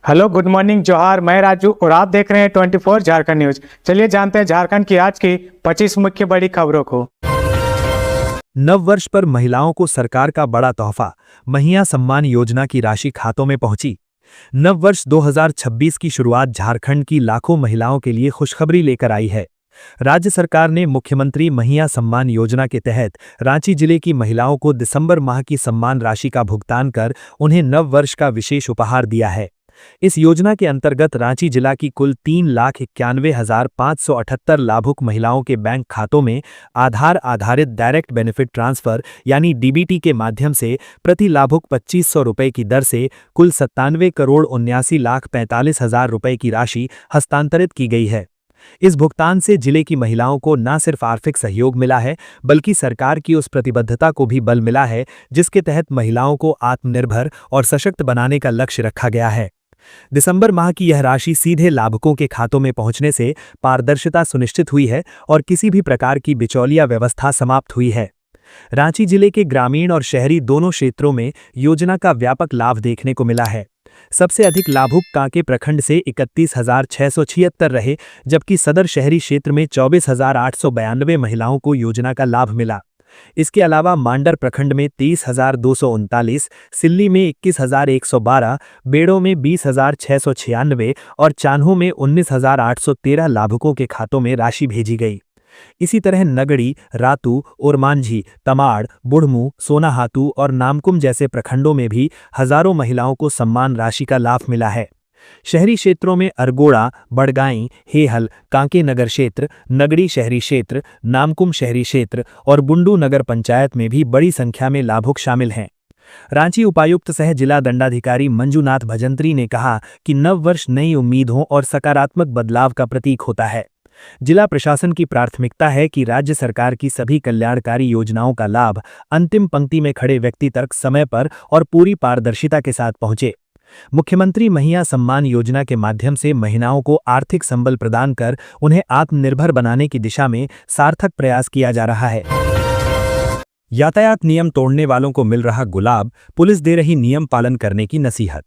Hello, good morning, जोहार। मैं राजू और आप देख रहे हैं 24 झारखंड न्यूज। चलिए जानते हैं झारखंड की आज की 25 मुख्य बड़ी खबरों को। नव वर्ष पर महिलाओं को सरकार का बड़ा तोहफा, महिला सम्मान योजना की राशि खातों में पहुंची। नव वर्ष 2026 की शुरुआत झारखंड की लाखों महिलाओं के लिए खुशखबरी लेकर आई है। राज्य सरकार ने मुख्यमंत्री महिला सम्मान योजना के तहत रांची जिले की महिलाओं को दिसंबर माह की सम्मान राशि का भुगतान कर उन्हें नव वर्ष का विशेष उपहार दिया है। इस योजना के अंतर्गत रांची जिला की कुल 3,91,578 लाभुक महिलाओं के बैंक खातों में आधार आधारित डायरेक्ट बेनिफिट ट्रांसफर यानी डीबीटी के माध्यम से प्रति लाभुक 2,500 रुपये की दर से कुल 97,79,45,000 रुपये की राशि हस्तांतरित की गई है। इस भुगतान से जिले की महिलाओं को न सिर्फ आर्थिक सहयोग मिला है, बल्कि सरकार की उस प्रतिबद्धता को भी बल मिला है जिसके तहत महिलाओं को आत्मनिर्भर और सशक्त बनाने का लक्ष्य रखा गया है। दिसंबर माह की यह राशि सीधे लाभुकों के खातों में पहुंचने से पारदर्शिता सुनिश्चित हुई है और किसी भी प्रकार की बिचौलिया व्यवस्था समाप्त हुई है। रांची जिले के ग्रामीण और शहरी दोनों क्षेत्रों में योजना का व्यापक लाभ देखने को मिला है। सबसे अधिक लाभुक कांके प्रखंड से 31,676 रहे, जबकि सदर शहरी क्षेत्र में 24,892 महिलाओं को योजना का लाभ मिला। इसके अलावा मांडर प्रखंड में 23,239, सिल्ली में 21,112, बेड़ो में 20,696 और चान्हो में 19,813 लाभुकों के खातों में राशि भेजी गई। इसी तरह नगड़ी, रातू, ओरमांझी, तमाड़, बुढ़मू, सोनाहातू और नामकुम जैसे प्रखंडों में भी हजारों महिलाओं को सम्मान राशि का लाभ मिला है। शहरी क्षेत्रों में अरगोड़ा, बड़गाई, हेहल, कांके नगर क्षेत्र, नगड़ी शहरी क्षेत्र, नामकुम शहरी क्षेत्र और बुंडू नगर पंचायत में भी बड़ी संख्या में लाभुक शामिल हैं। रांची उपायुक्त सह जिला दंडाधिकारी मंजूनाथ भजंत्री ने कहा कि नव वर्ष नई उम्मीदों और सकारात्मक बदलाव का प्रतीक होता है। जिला प्रशासन की प्राथमिकता है कि राज्य सरकार की सभी कल्याणकारी योजनाओं का लाभ अंतिम पंक्ति में खड़े व्यक्ति तक समय पर और पूरी पारदर्शिता के साथ पहुंचे। मुख्यमंत्री महिला सम्मान योजना के माध्यम से महिलाओं को आर्थिक संबल प्रदान कर उन्हें आत्मनिर्भर बनाने की दिशा में सार्थक प्रयास किया जा रहा है। यातायात नियम तोड़ने वालों को मिल रहा गुलाब, पुलिस दे रही नियम पालन करने की नसीहत।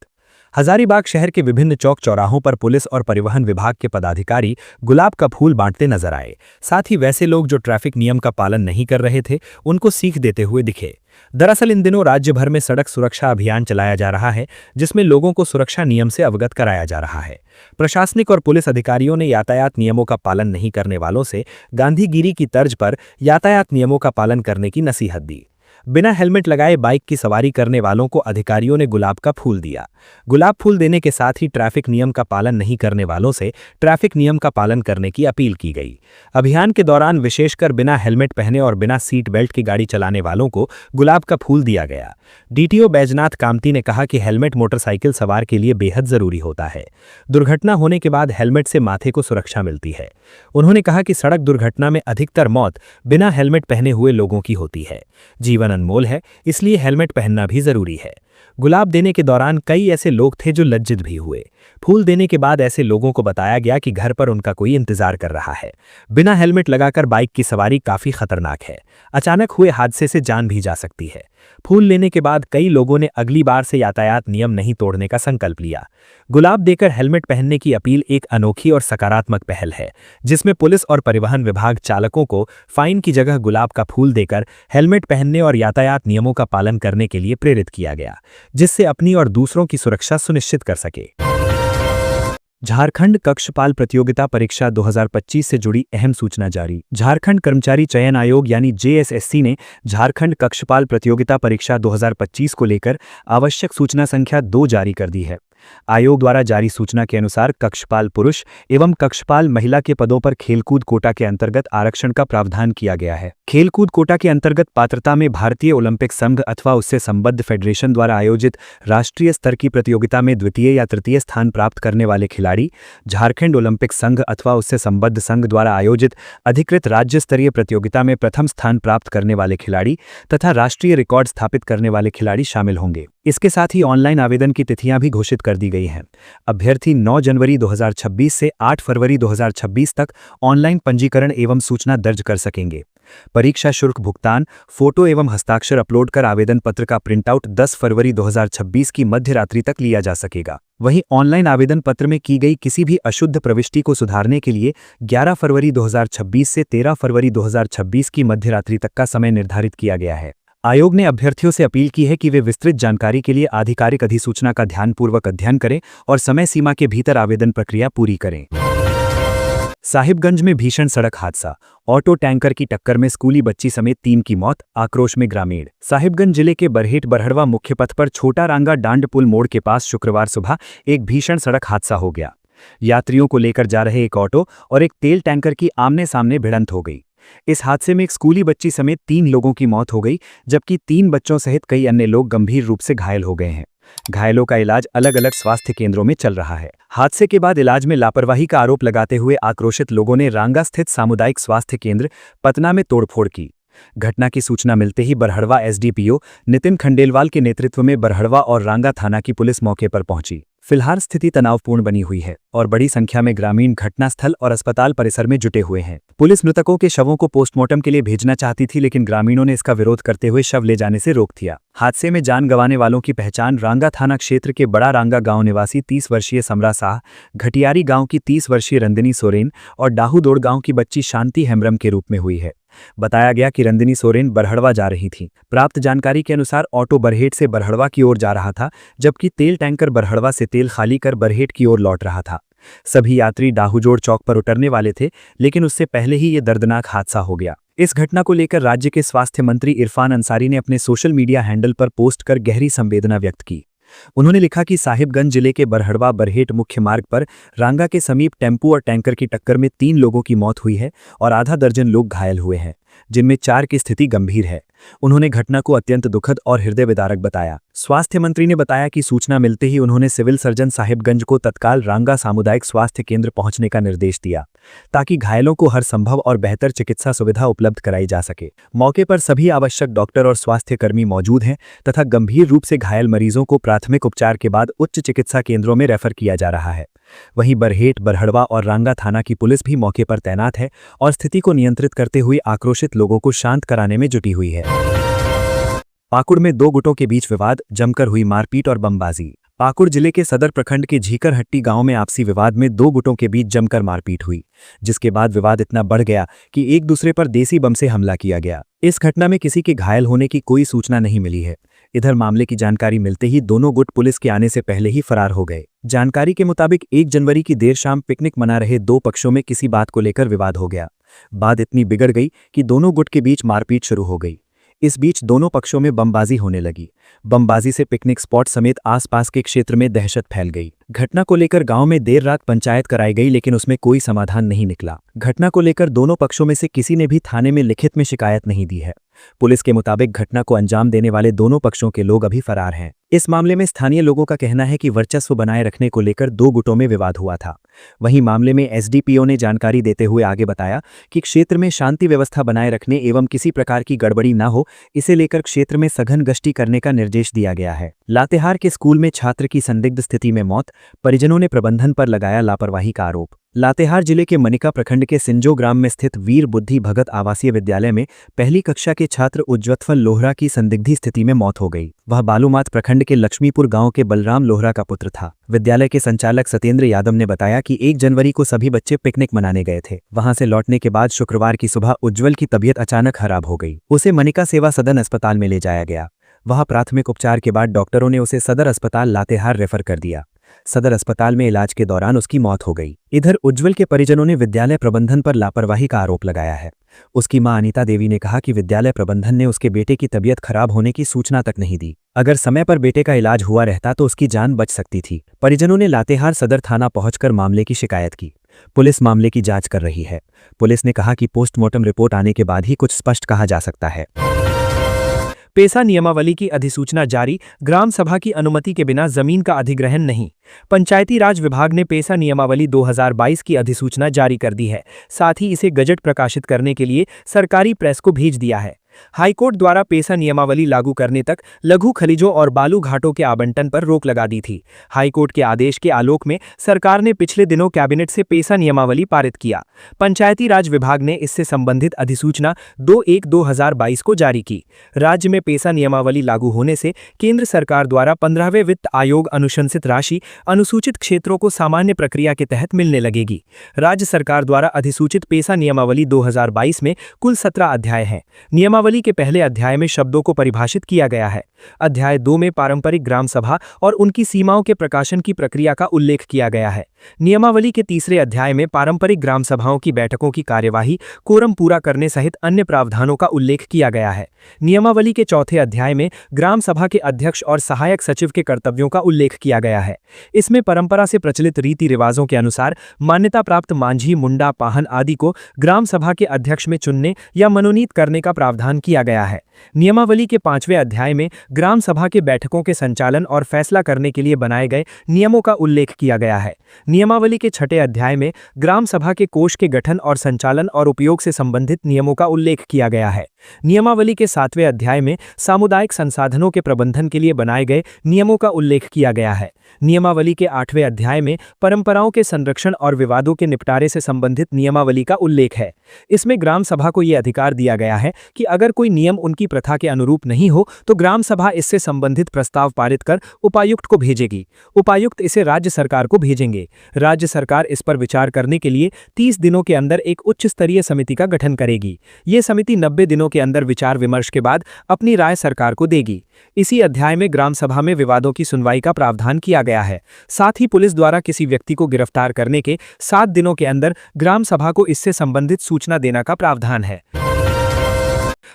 हजारीबाग शहर के विभिन्न चौक चौराहों पर पुलिस और परिवहन विभाग के पदाधिकारी गुलाब का फूल बांटते नजर आए। साथ ही वैसे लोग जो ट्रैफिक नियम का पालन नहीं कर रहे थे, उनको सीख देते हुए दिखे। दरअसल इन दिनों राज्य भर में सड़क सुरक्षा अभियान चलाया जा रहा है, जिसमें लोगों को सुरक्षा नियम से अवगत कराया जा रहा है। प्रशासनिक और पुलिस अधिकारियों ने यातायात नियमों का पालन नहीं करने वालों से गांधीगिरी की तर्ज पर यातायात नियमों का पालन करने की नसीहत दी। बिना हेलमेट लगाए बाइक की सवारी करने वालों को अधिकारियों ने गुलाब का फूल दिया। गुलाब फूल देने के साथ ही ट्रैफिक नियम का पालन नहीं करने वालों से ट्रैफिक नियम का पालन करने की अपील की गई। अभियान के दौरान विशेषकर बिना हेलमेट पहने और बिना सीट बेल्ट की गाड़ी चलाने वालों को गुलाब का फूल दिया गया। डीटीओ बैजनाथ कामती ने कहा कि हेलमेट मोटरसाइकिल सवार के लिए बेहद जरूरी होता है। दुर्घटना होने के बाद हेलमेट से माथे को सुरक्षा मिलती है। उन्होंने कहा कि सड़क दुर्घटना में अधिकतर मौत बिना हेलमेट पहने हुए लोगों की होती है। जीवन अनमोल है, इसलिए हेलमेट पहनना भी जरूरी है। गुलाब देने के दौरान कई ऐसे लोग थे जो लज्जित भी हुए। फूल देने के बाद ऐसे लोगों को बताया गया कि घर पर उनका कोई इंतजार कर रहा है। बिना हेलमेट लगाकर बाइक की सवारी काफी खतरनाक है। अचानक हुए हादसे से जान भी जा सकती है। फूल लेने के बाद कई लोगों ने अगली बार से यातायात नियम नहीं तोड़ने का संकल्प लिया। गुलाब देकर हेलमेट पहनने की अपील एक अनोखी और सकारात्मक पहल है, जिसमें पुलिस और परिवहन विभाग चालकों को फाइन की जगह गुलाब का फूल देकर हेलमेट पहनने और यातायात नियमों का पालन करने के लिए प्रेरित किया गया, जिससे अपनी और दूसरों की सुरक्षा सुनिश्चित कर सके। झारखंड कक्षपाल प्रतियोगिता परीक्षा 2025 से जुड़ी अहम सूचना जारी। झारखंड कर्मचारी चयन आयोग यानी जेएसएससी ने झारखंड कक्षपाल प्रतियोगिता परीक्षा 2025 को लेकर आवश्यक सूचना संख्या 2 जारी कर दी है। आयोग द्वारा जारी सूचना के अनुसार कक्षपाल पुरुष एवं कक्षपाल महिला के पदों पर खेलकूद कोटा के अंतर्गत आरक्षण का प्रावधान किया गया है। खेलकूद कोटा के अंतर्गत पात्रता में भारतीय ओलंपिक संघ अथवा उससे संबद्ध फेडरेशन द्वारा आयोजित राष्ट्रीय स्तर की प्रतियोगिता में द्वितीय या तृतीय स्थान प्राप्त करने वाले खिलाड़ी, झारखंड ओलंपिक संघ अथवा उससे संबद्ध संघ द्वारा आयोजित अधिकृत राज्य स्तरीय प्रतियोगिता में प्रथम स्थान प्राप्त करने वाले खिलाड़ी तथा राष्ट्रीय रिकॉर्ड स्थापित करने वाले खिलाड़ी शामिल होंगे। इसके साथ ही ऑनलाइन आवेदन की तिथियां भी घोषित कर दी गई हैं। अभ्यर्थी 9 जनवरी 2026 से 8 फरवरी 2026 तक ऑनलाइन पंजीकरण एवं सूचना दर्ज कर सकेंगे। परीक्षा शुल्क भुगतान, फोटो एवं हस्ताक्षर अपलोड कर आवेदन पत्र का प्रिंटआउट 10 फरवरी 2026 की मध्य रात्रि तक लिया जा सकेगा। वहीं ऑनलाइन आवेदन पत्र में की गई किसी भी अशुद्ध प्रविष्टि को सुधारने के लिए 11 फरवरी 2026 से 13 फरवरी 2026 की मध्य रात्रि तक का समय निर्धारित किया गया है। आयोग ने अभ्यर्थियों से अपील की है कि वे विस्तृत जानकारी के लिए आधिकारिक अधिसूचना का ध्यानपूर्वक अध्ययन करें और समय सीमा के भीतर आवेदन प्रक्रिया पूरी करें। साहिबगंज में भीषण सड़क हादसा, ऑटो टैंकर की टक्कर में स्कूली बच्ची समेत 3 की मौत, आक्रोश में ग्रामीण। साहिबगंज जिले के बरहेट बरहड़वा मुख्य पथ पर छोटा रांगा डांड पुल मोड़ के पास शुक्रवार सुबह एक भीषण सड़क हादसा हो गया। यात्रियों को लेकर जा रहे एक ऑटो और एक तेल टैंकर की आमने सामने भिड़ंत हो गई। इस हादसे में एक स्कूली बच्ची समेत 3 लोगों की मौत हो गई, जबकि 3 बच्चों सहित कई अन्य लोग गंभीर रूप से घायल हो गए हैं। घायलों का इलाज अलग अलग स्वास्थ्य केंद्रों में चल रहा है। हादसे के बाद इलाज में लापरवाही का आरोप लगाते हुए आक्रोशित लोगों ने रांगा स्थित सामुदायिक स्वास्थ्य केंद्र पतना में तोड़फोड़ की। घटना की सूचना मिलते ही बरहड़वा एसडीपीओ नितिन खंडेलवाल के नेतृत्व में बरहड़वा और रांगा थाना की पुलिस मौके पर पहुंची। फिलहाल स्थिति तनावपूर्ण बनी हुई है और बड़ी संख्या में ग्रामीण घटनास्थल और अस्पताल परिसर में जुटे हुए हैं। पुलिस मृतकों के शवों को पोस्टमार्टम के लिए भेजना चाहती थी, लेकिन ग्रामीणों ने इसका विरोध करते हुए शव ले जाने से रोक दिया। हादसे में जान गंवाने वालों की पहचान रांगा थाना क्षेत्र के बड़ा रांगा गांव निवासी 30 वर्षीय समरा शाह, घटियारी गांव की 30 वर्षीय रंदिनी सोरेन और डाहूदोड़ गांव की बच्ची शांति हेम्ब्रम के रूप में हुई है। बताया गया कि रंदिनी सोरेन बरहड़वा जा रही थी। प्राप्त जानकारी के अनुसार ऑटो बरहेट से बरहड़वा की ओर जा रहा था, जबकि तेल टैंकर बरहड़वा से तेल खाली कर बरहेट की ओर लौट रहा था। सभी यात्री डाहूजोड़ चौक पर उतरने वाले थे, लेकिन उससे पहले ही ये दर्दनाक हादसा हो गया। इस घटना को लेकर राज्य के स्वास्थ्य मंत्री इरफान अंसारी ने अपने सोशल मीडिया हैंडल पर पोस्ट कर गहरी संवेदना व्यक्त की। उन्होंने लिखा कि साहिबगंज जिले के बरहड़वा बरहेट मुख्य मार्ग पर रांगा के समीप टेम्पू और टैंकर की टक्कर में 3 लोगों की मौत हुई है और आधा दर्जन लोग घायल हुए हैं, जिनमें 4 की स्थिति गंभीर है। उन्होंने घटना को अत्यंत दुखद और हृदय विदारक बताया। स्वास्थ्य मंत्री ने बताया कि सूचना मिलते ही उन्होंने सिविल सर्जन साहिबगंज को तत्काल रांगा सामुदायिक स्वास्थ्य केंद्र पहुंचने का निर्देश दिया, ताकि घायलों को हर संभव और बेहतर चिकित्सा सुविधा उपलब्ध कराई जा सके। मौके पर सभी आवश्यक डॉक्टर और स्वास्थ्य कर्मी मौजूद हैं तथा गंभीर रूप से घायल मरीजों को प्राथमिक उपचार के बाद उच्च चिकित्सा केंद्रों में रेफर किया जा रहा है। वहीं बरहेट, बरहड़वा और रांगा थाना की पुलिस भी मौके पर तैनात है और स्थिति को नियंत्रित करते हुए आक्रोशित लोगों को शांत कराने में जुटी हुई है। पाकुड़ में 2 गुटों के बीच विवाद, जमकर हुई मारपीट और बमबाजी। पाकुड़ जिले के सदर प्रखंड के झीकरहट्टी गांव में आपसी विवाद में 2 गुटों के बीच जमकर मारपीट हुई, जिसके बाद विवाद इतना बढ़ गया कि एक दूसरे पर देसी बम से हमला किया गया। इस घटना में किसी के घायल होने की कोई सूचना नहीं मिली है। इधर मामले की जानकारी मिलते ही दोनों गुट पुलिस के आने से पहले ही फरार हो गए। जानकारी के मुताबिक 1 जनवरी की देर शाम पिकनिक मना रहे 2 पक्षों में किसी बात को लेकर विवाद हो गया। बात इतनी बिगड़ गई कि दोनों गुट के बीच मारपीट शुरू हो गई। इस बीच दोनों पक्षों में बमबाजी होने लगी। बमबाजी से पिकनिक स्पॉट समेत आसपास के क्षेत्र में दहशत फैल गई। घटना को लेकर गांव में देर रात पंचायत कराई गई, लेकिन उसमें कोई समाधान नहीं निकला। घटना को लेकर दोनों पक्षों में से किसी ने भी थाने में लिखित में शिकायत नहीं दी है। पुलिस के मुताबिक घटना को अंजाम देने वाले दोनों पक्षों के लोग अभी फरार हैं। इस मामले में स्थानीय लोगों का कहना है कि वर्चस्व बनाए रखने को लेकर 2 गुटों में विवाद हुआ था। वहीं मामले में एसडीपीओ ने जानकारी देते हुए आगे बताया कि क्षेत्र में शांति व्यवस्था बनाए रखने एवं किसी प्रकार की गड़बड़ी न हो, इसे लेकर क्षेत्र में सघन गश्ती करने का निर्देश दिया गया है। लातेहार के स्कूल में छात्र की संदिग्ध स्थिति में मौत, परिजनों ने प्रबंधन पर लगाया लापरवाही का आरोप। लातेहार जिले के मनिका प्रखंड के सिंजो ग्राम में स्थित वीर बुद्धि भगत आवासीय विद्यालय में पहली कक्षा के छात्र उज्ज्वल लोहरा की संदिग्ध स्थिति में मौत हो गई। वह बालूमात प्रखंड के लक्ष्मीपुर गांव के बलराम लोहरा का पुत्र था। विद्यालय के संचालक सत्येंद्र यादव ने बताया कि 1 जनवरी को सभी बच्चे पिकनिक मनाने गए थे। वहां से लौटने के बाद शुक्रवार की सुबह उज्ज्वल की तबीयत अचानक खराब हो गई। उसे मनिका सेवा सदन अस्पताल में ले जाया गया। वहां प्राथमिक उपचार के बाद डॉक्टरों ने उसे सदर अस्पताल लातेहार रेफर कर दिया। सदर अस्पताल में इलाज के दौरान उसकी मौत हो गई। इधर उज्ज्वल के परिजनों ने विद्यालय प्रबंधन पर लापरवाही का आरोप लगाया है। उसकी मां अनीता देवी ने कहा कि विद्यालय प्रबंधन ने उसके बेटे की तबीयत खराब होने की सूचना तक नहीं दी। अगर समय पर बेटे का इलाज हुआ रहता तो उसकी जान बच सकती थी। परिजनों ने लातेहार सदर थाना पहुंचकर मामले की शिकायत की। पुलिस मामले की जांच कर रही है। पुलिस ने कहा कि पोस्टमार्टम रिपोर्ट आने के बाद ही कुछ स्पष्ट कहा जा सकता है। पेसा नियमावली की अधिसूचना जारी, ग्राम सभा की अनुमति के बिना जमीन का अधिग्रहण नहीं। पंचायती राज विभाग ने पेसा नियमावली 2022 की अधिसूचना जारी कर दी है। साथ ही इसे गजट प्रकाशित करने के लिए सरकारी प्रेस को भेज दिया है। हाईकोर्ट द्वारा पेसा नियमावली लागू करने तक लघु खनिजों और बालू घाटों के आवंटन पर रोक लगा दी थी। हाईकोर्ट के आदेश के आलोक में सरकार ने पिछले दिनों कैबिनेट से पेसा नियमावली पारित किया। पंचायती राज विभाग ने इससे संबंधित अधिसूचना 2/1/2022 को जारी की। राज्य में पेसा नियमावली लागू होने से केंद्र सरकार द्वारा 15वें वित्त आयोग अनुशंसित राशि अनुसूचित क्षेत्रों को सामान्य प्रक्रिया के तहत मिलने लगेगी। राज्य सरकार द्वारा अधिसूचित पेसा नियमावली 2022 में कुल 17 अध्याय हैं। नियमावली के पहले अध्याय में शब्दों को परिभाषित किया गया है। अध्याय 2 में पारंपरिक ग्राम सभा और उनकी सीमाओं के प्रकाशन की प्रक्रिया का उल्लेख किया गया है। नियमावली के तीसरे अध्याय में पारंपरिक ग्राम सभाओं की बैठकों की कार्यवाही, कोरम पूरा करने सहित अन्य प्रावधानों का उल्लेख किया गया है। नियमावली के चौथे अध्याय में ग्राम सभा के अध्यक्ष और सहायक सचिव के कर्तव्यों का उल्लेख किया गया है। इसमें परंपरा से प्रचलित रीति रिवाजों के अनुसार मान्यता प्राप्त मांझी, मुंडा, पाहन आदि को ग्राम सभा के अध्यक्ष में चुनने या मनोनीत करने का प्रावधान किया गया है। नियमावली के 5वें अध्याय में ग्राम सभा के बैठकों के संचालन और फैसला करने के लिए बनाए गए नियमों का उल्लेख किया गया है। नियमावली के 6ठे अध्याय में ग्राम सभा के कोष के गठन और संचालन और उपयोग से संबंधित नियमों का उल्लेख किया गया है। नियमावली के 7वें अध्याय में सामुदायिक संसाधनों के प्रबंधन के लिए बनाए गए नियमों का उल्लेख किया गया है। नियमावली के 8वें अध्याय में परंपराओं के संरक्षण और विवादों के निपटारे से संबंधित नियमावली का उल्लेख है। इसमें ग्राम सभा को यह अधिकार दिया गया है कि अगर कोई नियम उनकी प्रथा के अनुरूप नहीं हो तो ग्राम सभा इससे संबंधित प्रस्ताव पारित कर उपायुक्त को भेजेगी। उपायुक्त इसे राज्य सरकार को भेजेंगे। राज्य सरकार इस पर विचार करने के लिए 30 दिनों के अंदर एक उच्च स्तरीय समिति का गठन करेगी। ये समिति 90 दिनों के अंदर विचार विमर्श के बाद अपनी राय सरकार को देगी। इसी अध्याय में ग्राम सभा में विवादों की सुनवाई का प्रावधान किया गया है। साथ ही पुलिस द्वारा किसी व्यक्ति को गिरफ्तार करने के 7 दिनों के अंदर ग्राम सभा को इससे संबंधित सूचना देना का प्रावधान है।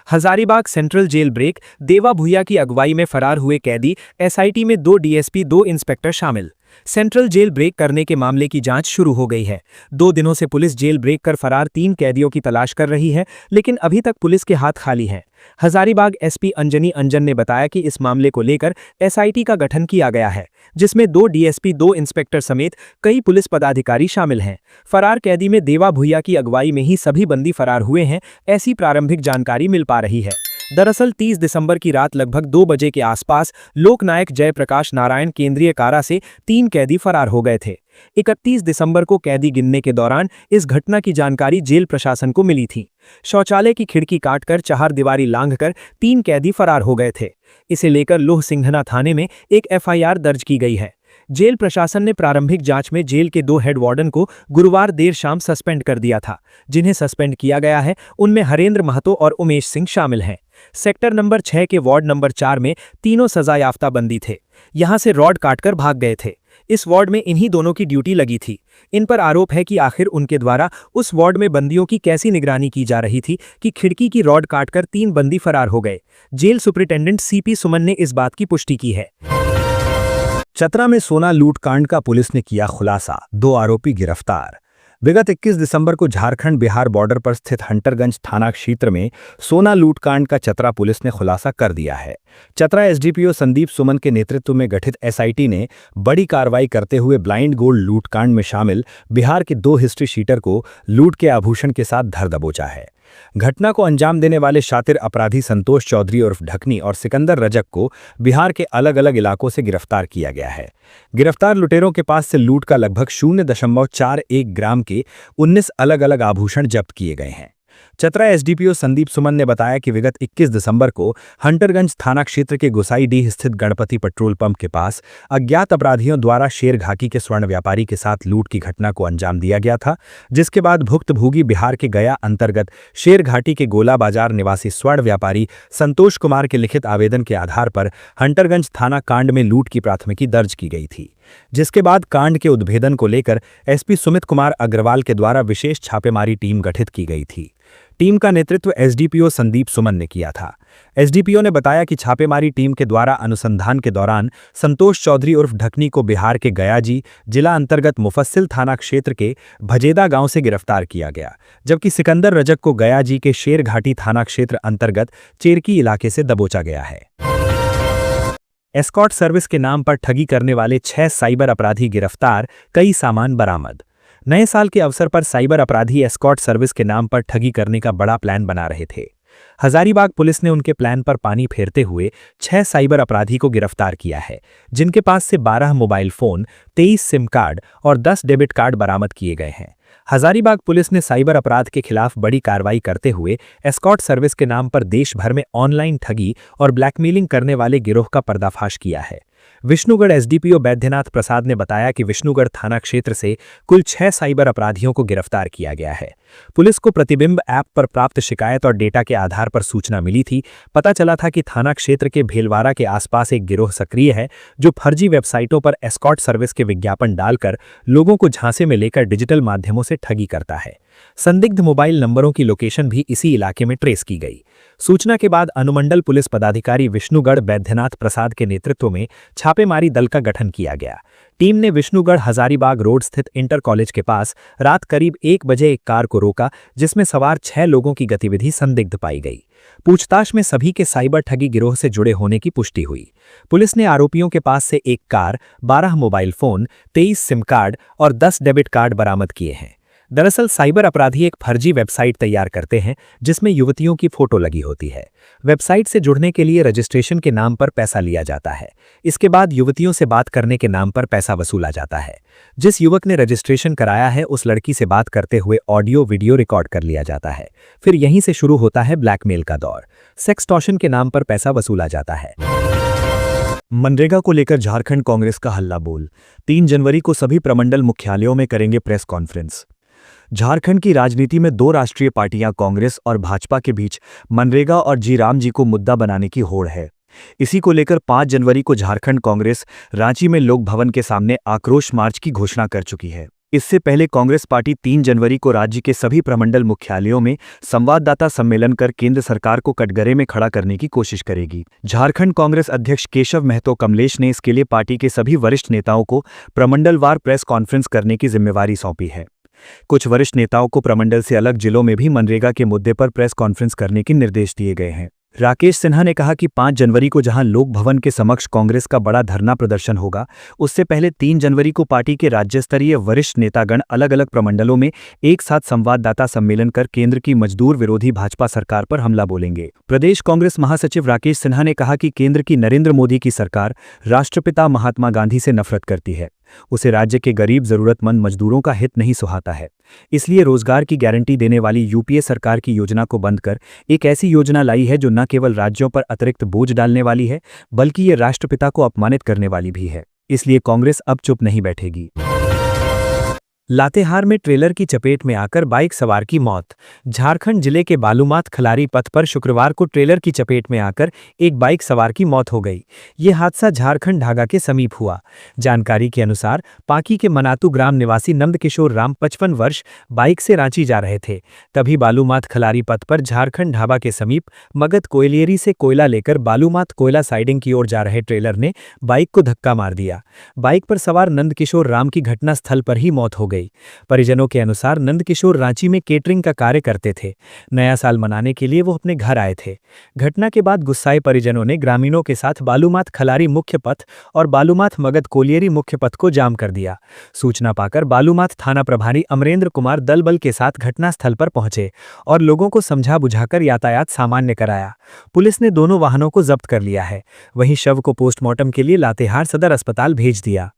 हजारीबाग सेंट्रल जेल ब्रेक, देवा भूया की अगुवाई में फरार हुए कैदी, एसआईटी में 2 डीएसपी 2 इंस्पेक्टर शामिल। सेंट्रल जेल ब्रेक करने के मामले की जांच शुरू हो गई है। 2 दिनों से पुलिस जेल ब्रेक कर फरार 3 कैदियों की तलाश कर रही है, लेकिन अभी तक पुलिस के हाथ खाली हैं। हजारीबाग एसपी अंजनी अंजन ने बताया कि इस मामले को लेकर एसआईटी का गठन किया गया है, जिसमें 2 डीएसपी 2 इंस्पेक्टर समेत कई पुलिस पदाधिकारी शामिल हैं। फरार कैदी में देवा भूया की अगुवाई में ही सभी बंदी फरार हुए हैं, ऐसी प्रारंभिक जानकारी मिल पा रही है। दरअसल 30 दिसंबर की रात लगभग 2 बजे के आसपास लोकनायक जयप्रकाश नारायण केंद्रीय कारा से 3 कैदी फरार हो गए थे। 31 दिसंबर को कैदी गिनने के दौरान इस घटना की जानकारी जेल प्रशासन को मिली थी। शौचालय की खिड़की काटकर चहारदीवारी लांघकर 3 कैदी फरार हो गए थे। इसे लेकर लोह सिंघना थाने में एक एफआईआर दर्ज की गई है। जेल प्रशासन ने प्रारंभिक जांच में जेल के 2 हेड वार्डन को गुरुवार देर शाम सस्पेंड कर दिया था। जिन्हें सस्पेंड किया गया है उनमें हरेंद्र महतो और उमेश सिंह शामिल हैं। सेक्टर नंबर 6 के वार्ड नंबर 4 में तीनों सजायाफ्ता बंदी थे। यहां से रॉड काटकर भाग गए थे। इस वार्ड में इन्हीं दोनों की ड्यूटी लगी थी। इन पर आरोप है कि आखिर उनके द्वारा उस वार्ड में बंदियों की कैसी निगरानी की जा रही थी कि खिड़की की रॉड काटकर 3 बंदी फरार हो गए। जेल सुपरिटेंडेंट सीपी सुमन ने इस बात की पुष्टि की है। चतरा में सोना लूटकांड का पुलिस ने किया खुलासा, 2 आरोपी गिरफ्तार। विगत 21 दिसंबर को झारखंड बिहार बॉर्डर पर स्थित हंटरगंज थाना क्षेत्र में सोना लूटकांड का चतरा पुलिस ने खुलासा कर दिया है। चतरा एसडीपीओ संदीप सुमन के नेतृत्व में गठित एसआईटी ने बड़ी कार्रवाई करते हुए ब्लाइंड गोल्ड लूटकांड में शामिल बिहार के 2 हिस्ट्री शीटर को लूट के आभूषण के साथ धर दबोचा है। घटना को अंजाम देने वाले शातिर अपराधी संतोष चौधरी उर्फ ढकनी और सिकंदर रजक को बिहार के अलग अलग इलाकों से गिरफ्तार किया गया है। गिरफ्तार लुटेरों के पास से लूट का लगभग 0.41 ग्राम के 19 अलग अलग आभूषण जब्त किए गए हैं। चतरा एसडीपीओ संदीप सुमन ने बताया कि विगत 21 दिसंबर को हंटरगंज थाना क्षेत्र के गुसाईडीह स्थित गणपति पेट्रोल पंप के पास अज्ञात अपराधियों द्वारा शेरघाटी के स्वर्ण व्यापारी के साथ लूट की घटना को अंजाम दिया गया था, जिसके बाद भुक्तभोगी बिहार के गया अंतर्गत शेरघाटी के गोला बाजार निवासी स्वर्ण व्यापारी संतोष कुमार के लिखित आवेदन के आधार पर हंटरगंज थाना कांड में लूट की प्राथमिकी दर्ज की गई थी। जिसके बाद कांड के उद्भेदन को लेकर एसपी सुमित कुमार अग्रवाल के द्वारा विशेष छापेमारी टीम गठित की गई थी। टीम का नेतृत्व एसडीपीओ संदीप सुमन ने किया था। एसडीपीओ ने बताया कि छापेमारी टीम के द्वारा अनुसंधान के दौरान संतोष चौधरी उर्फ ढकनी को बिहार के गयाजी जिला अंतर्गत मुफस्सिल थाना क्षेत्र के भजेदा गांव से गिरफ्तार किया गया, जबकि सिकंदर रजक को गयाजी के शेरघाटी थाना क्षेत्र अंतर्गत चेरकी इलाके से दबोचा गया है। एस्कॉर्ट सर्विस के नाम पर ठगी करने वाले 6 साइबर अपराधी गिरफ्तार, कई सामान बरामद। नए साल के अवसर पर साइबर अपराधी एस्कॉर्ट सर्विस के नाम पर ठगी करने का बड़ा प्लान बना रहे थे। हजारीबाग पुलिस ने उनके प्लान पर पानी फेरते हुए 6 साइबर अपराधी को गिरफ्तार किया है, जिनके पास से 12 मोबाइल फोन, 23 सिम कार्ड और 10 डेबिट कार्ड बरामद किए गए हैं। हजारीबाग पुलिस ने साइबर अपराध के खिलाफ बड़ी कार्रवाई करते हुए एस्कॉर्ट सर्विस के नाम पर देश भर में ऑनलाइन ठगी और ब्लैकमेलिंग करने वाले गिरोह का पर्दाफाश किया है। विष्णुगढ़ एसडीपीओ बैद्यनाथ प्रसाद ने बताया कि विष्णुगढ़ थाना क्षेत्र से कुल 6 साइबर अपराधियों को गिरफ्तार किया गया है। पुलिस को प्रतिबिंब ऐप पर प्राप्त शिकायत और डेटा के आधार पर सूचना मिली थी। पता चला था कि थाना क्षेत्र के भेलवाड़ा के आसपास एक गिरोह सक्रिय है, जो फर्जी वेबसाइटों पर एस्कॉर्ट सर्विस के विज्ञापन डालकर लोगों को झांसे में लेकर डिजिटल माध्यमों से ठगी करता है। संदिग्ध मोबाइल नंबरों की लोकेशन भी इसी इलाके में ट्रेस की गई। सूचना के बाद अनुमंडल पुलिस पदाधिकारी विष्णुगढ़ बैद्यनाथ प्रसाद के नेतृत्व में छापेमारी दल का गठन किया गया। टीम ने विष्णुगढ़ हजारीबाग रोड स्थित इंटर कॉलेज के पास रात करीब 1 बजे एक कार को रोका, जिसमें सवार 6 लोगों की गतिविधि संदिग्ध पाई गई। पूछताछ में सभी के साइबर ठगी गिरोह से जुड़े होने की पुष्टि हुई। पुलिस ने आरोपियों के पास से एक car, 12 mobile phone, 23 SIM card और 10 डेबिट कार्ड बरामद किए हैं। दरअसल साइबर अपराधी एक फर्जी वेबसाइट तैयार करते हैं, जिसमें युवतियों की फोटो लगी होती है। वेबसाइट से जुड़ने के लिए रजिस्ट्रेशन के नाम पर पैसा लिया जाता है। इसके बाद युवतियों से बात करने के नाम पर पैसा वसूला जाता है। जिस युवक ने रजिस्ट्रेशन कराया है, उस लड़की से बात करते हुए ऑडियो वीडियो रिकॉर्ड कर लिया जाता है। फिर यहीं से शुरू होता है ब्लैकमेल का दौर। सेक्सटॉर्शन के नाम पर पैसा वसूला जाता है। मनरेगा को लेकर झारखंड कांग्रेस का हल्ला बोल। 3 जनवरी को सभी प्रमंडल मुख्यालयों में करेंगे प्रेस कॉन्फ्रेंस। झारखंड की राजनीति में 2 राष्ट्रीय पार्टियां कांग्रेस और भाजपा के बीच मनरेगा और जी राम जी को मुद्दा बनाने की होड़ है। इसी को लेकर 5 जनवरी को झारखंड कांग्रेस रांची में लोक भवन के सामने आक्रोश मार्च की घोषणा कर चुकी है। इससे पहले कांग्रेस पार्टी 3 जनवरी को राज्य के सभी प्रमंडल मुख्यालयों में संवाददाता सम्मेलन कर केंद्र सरकार को कटघरे में खड़ा करने की कोशिश करेगी। झारखंड कांग्रेस अध्यक्ष केशव महतो कमलेश ने इसके लिए पार्टी के सभी वरिष्ठ नेताओं को प्रमंडलवार प्रेस कॉन्फ्रेंस करने की जिम्मेवारी सौंपी है। कुछ वरिष्ठ नेताओं को प्रमंडल से अलग जिलों में भी मनरेगा के मुद्दे पर प्रेस कॉन्फ्रेंस करने के निर्देश दिए गए हैं। राकेश सिन्हा ने कहा कि 5 जनवरी को जहां लोक भवन के समक्ष कांग्रेस का बड़ा धरना प्रदर्शन होगा, उससे पहले 3 जनवरी को पार्टी के राज्य स्तरीय वरिष्ठ नेतागण अलग अलग प्रमंडलों में एक साथ संवाददाता सम्मेलन कर केंद्र की मजदूर विरोधी भाजपा सरकार पर हमला बोलेंगे। प्रदेश कांग्रेस महासचिव राकेश सिन्हा ने कहा कि केंद्र की नरेंद्र मोदी की सरकार राष्ट्रपिता महात्मा गांधी से नफरत करती है। उसे राज्य के गरीब जरूरतमंद मजदूरों का हित नहीं सुहाता है। इसलिए रोजगार की गारंटी देने वाली यूपीए सरकार की योजना को बंद कर एक ऐसी योजना लाई है जो न केवल राज्यों पर अतिरिक्त बोझ डालने वाली है, बल्कि ये राष्ट्रपिता को अपमानित करने वाली भी है। इसलिए कांग्रेस अब चुप नहीं बैठेगी। लातेहार में ट्रेलर की चपेट में आकर बाइक सवार की मौत। झारखंड जिले के बालूमाथ खलारी पथ पर शुक्रवार को ट्रेलर की चपेट में आकर एक बाइक सवार की मौत हो गई। ये हादसा झारखंड ढागा के समीप हुआ। जानकारी के अनुसार पाकी के मनातू ग्राम निवासी नंदकिशोर राम 55 वर्ष बाइक से रांची जा रहे थे। तभी बालूमाथ खलारी पथ पर झारखंड ढाबा के समीप मगध कोयलियरी से कोयला लेकर बालूमाथ कोयला साइडिंग की ओर जा रहे ट्रेलर ने बाइक को धक्का मार दिया। बाइक पर सवार नंदकिशोर राम की घटनास्थल पर ही मौत हो गई। परिजनों के अनुसार नंदकिशोर रांची में केटरिंग का कार्य करते थे। नया साल मनाने के लिए वो अपने घर आए थे। घटना के बाद गुस्साए परिजनों ने ग्रामीणों के साथ बालूमाथ खलारी मुख्य पथ और बालूमाथ मगध कोलियरी मुख्य पथ को जाम कर दिया। सूचना पाकर बालूमाथ थाना प्रभारी अमरेंद्र कुमार दल बल के साथ घटनास्थल पर पहुंचे और लोगों को समझा बुझाकर यातायात सामान्य कराया। पुलिस ने दोनों वाहनों को जब्त कर लिया है। वहीं शव को पोस्टमार्टम के लिए लातेहार सदर अस्पताल भेज दिया।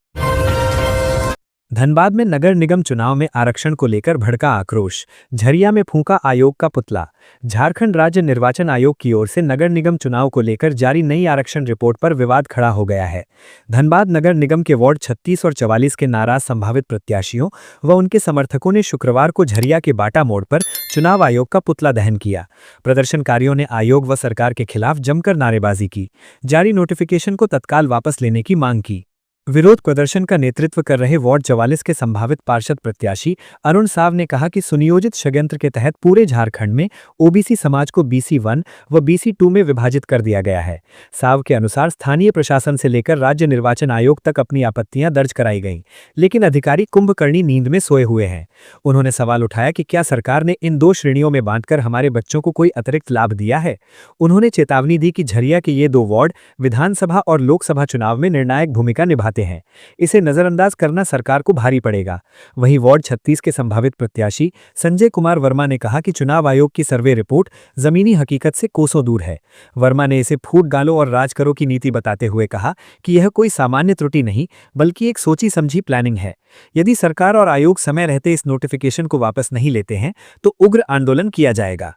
धनबाद में नगर निगम चुनाव में आरक्षण को लेकर भड़का आक्रोश। झरिया में फूंका आयोग का पुतला। झारखंड राज्य निर्वाचन आयोग की ओर से नगर निगम चुनाव को लेकर जारी नई आरक्षण रिपोर्ट पर विवाद खड़ा हो गया है। धनबाद नगर निगम के वार्ड 36 और 44 के नाराज संभावित प्रत्याशियों व उनके समर्थकों ने शुक्रवार को झरिया के बाटा मोड़ पर चुनाव आयोग का पुतला दहन किया। प्रदर्शनकारियों ने आयोग व सरकार के खिलाफ जमकर नारेबाजी की। जारी नोटिफिकेशन को तत्काल वापस लेने की मांग की। विरोध प्रदर्शन का नेतृत्व कर रहे वार्ड 44 के संभावित पार्षद प्रत्याशी अरुण साव ने कहा कि सुनियोजित षड्यंत्र के तहत पूरे झारखंड में ओबीसी समाज को BC1 व BC2 में विभाजित कर दिया गया है। साव के अनुसार स्थानीय प्रशासन से लेकर राज्य निर्वाचन आयोग तक अपनी आपत्तियां दर्ज कराई गईं, लेकिन अधिकारी कुंभकर्णी नींद में सोए हुए हैं। उन्होंने सवाल उठाया कि क्या सरकार ने इन 2 श्रेणियों में बांटकर हमारे बच्चों को कोई अतिरिक्त लाभ दिया है। उन्होंने चेतावनी दी कि झरिया के ये 2 वार्ड विधानसभा और लोकसभा चुनाव में निर्णायक भूमिका निभाते देते हैं। इसे नजरअंदाज करना सरकार को भारी पड़ेगा। वहीं वार्ड 36 के संभावित प्रत्याशी संजय कुमार वर्मा ने कहा कि चुनाव आयोग की सर्वे रिपोर्ट जमीनी हकीकत से कोसों दूर है। वर्मा ने इसे फूट गालो और राज करो की नीति बताते हुए कहा कि यह कोई सामान्य त्रुटि नहीं बल्कि एक सोची समझी प्लानिंग है। यदि सरकार और आयोग समय रहते इस नोटिफिकेशन को वापस नहीं लेते हैं तो उग्र आंदोलन किया जाएगा।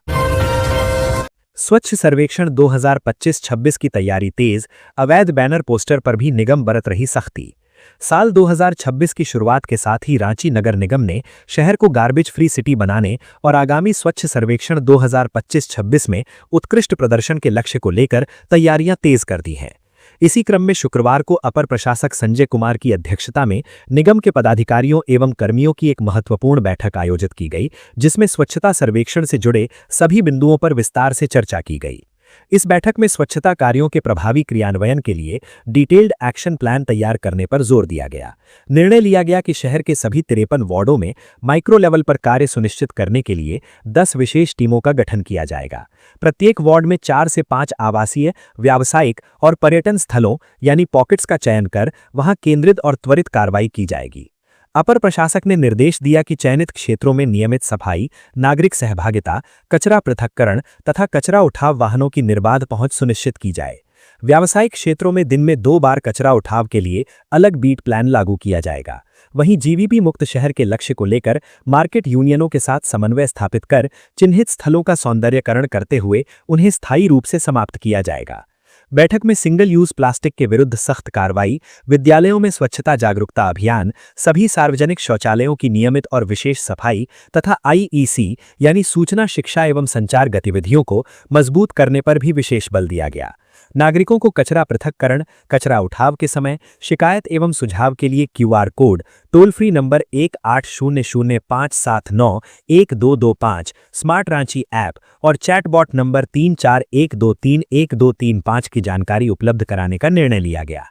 स्वच्छ सर्वेक्षण 2025-26 की तैयारी तेज, अवैध बैनर पोस्टर पर भी निगम बरत रही सख्ती। साल 2026 की शुरुआत के साथ ही रांची नगर निगम ने शहर को गार्बेज फ्री सिटी बनाने और आगामी स्वच्छ सर्वेक्षण 2025-26 में उत्कृष्ट प्रदर्शन के लक्ष्य को लेकर तैयारियां तेज कर दी हैं। इसी क्रम में शुक्रवार को अपर प्रशासक संजय कुमार की अध्यक्षता में निगम के पदाधिकारियों एवं कर्मियों की एक महत्वपूर्ण बैठक आयोजित की गई, जिसमें स्वच्छता सर्वेक्षण से जुड़े सभी बिंदुओं पर विस्तार से चर्चा की गई। इस बैठक में स्वच्छता कार्यों के प्रभावी क्रियान्वयन के लिए डिटेल्ड एक्शन प्लान तैयार करने पर जोर दिया गया। निर्णय लिया गया कि शहर के सभी 53 वार्डों में माइक्रो लेवल पर कार्य सुनिश्चित करने के लिए 10 विशेष टीमों का गठन किया जाएगा। प्रत्येक वार्ड में 4 से 5 आवासीय, व्यावसायिक और पर्यटन स्थलों यानी पॉकेट्स का चयन कर वहां केंद्रित और त्वरित कार्रवाई की जाएगी। अपर प्रशासक ने निर्देश दिया कि चयनित क्षेत्रों में नियमित सफाई, नागरिक सहभागिता, कचरा पृथक्करण तथा कचरा उठाव वाहनों की निर्बाध पहुंच सुनिश्चित की जाए। व्यावसायिक क्षेत्रों में दिन में 2 बार कचरा उठाव के लिए अलग बीट प्लान लागू किया जाएगा। वहीं जीवीपी मुक्त शहर के लक्ष्य को लेकर मार्केट यूनियनों के साथ समन्वय स्थापित कर चिन्हित स्थलों का सौंदर्यकरण करते हुए उन्हें स्थायी रूप से समाप्त किया जाएगा। बैठक में सिंगल यूज प्लास्टिक के विरुद्ध सख्त कार्रवाई, विद्यालयों में स्वच्छता जागरूकता अभियान, सभी सार्वजनिक शौचालयों की नियमित और विशेष सफाई तथा आईईसी यानी सूचना शिक्षा एवं संचार गतिविधियों को मजबूत करने पर भी विशेष बल दिया गया। नागरिकों को कचरा पृथक्करण, कचरा उठाव के समय शिकायत एवं सुझाव के लिए QR code, toll free number 1800-579-1225, smart Ranchi app और चैटबॉट नंबर 3412312335 की जानकारी उपलब्ध कराने का निर्णय लिया गया।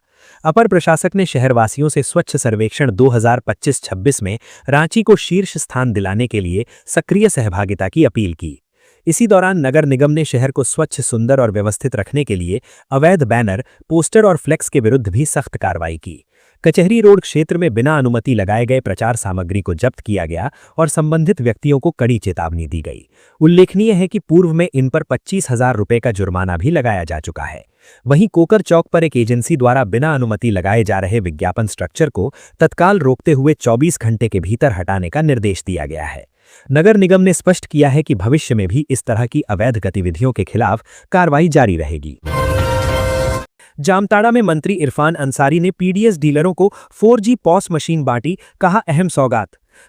अपर प्रशासक ने शहरवासियों से स्वच्छ सर्वेक्षण 2025-26 में रांची को शीर्ष स्थान दिलाने के लिए सक्रिय सहभागिता की अपील की। इसी दौरान नगर निगम ने शहर को स्वच्छ, सुंदर और व्यवस्थित रखने के लिए अवैध बैनर, पोस्टर और फ्लेक्स के विरुद्ध भी सख्त कार्रवाई की। कचहरी रोड क्षेत्र में बिना अनुमति लगाए गए प्रचार सामग्री को जब्त किया गया और संबंधित व्यक्तियों को कड़ी चेतावनी दी गई। उल्लेखनीय है कि पूर्व में इन पर 25,000 रुपये का जुर्माना भी लगाया जा चुका है। वहीं कोकर चौक पर एक एजेंसी द्वारा बिना अनुमति लगाए जा रहे विज्ञापन स्ट्रक्चर को तत्काल रोकते हुए 24 घंटे के भीतर हटाने का निर्देश दिया गया है। नगर निगम ने स्पष्ट किया है कि भविष्य में भी इस तरह की अवैध गतिविधियों के खिलाफ कार्रवाई जारी रहेगी। जामताड़ा में मंत्री इरफान अंसारी ने पीडीएस डीलरों को 4G पॉस मशीन बांटी, कहा अहम सौगात।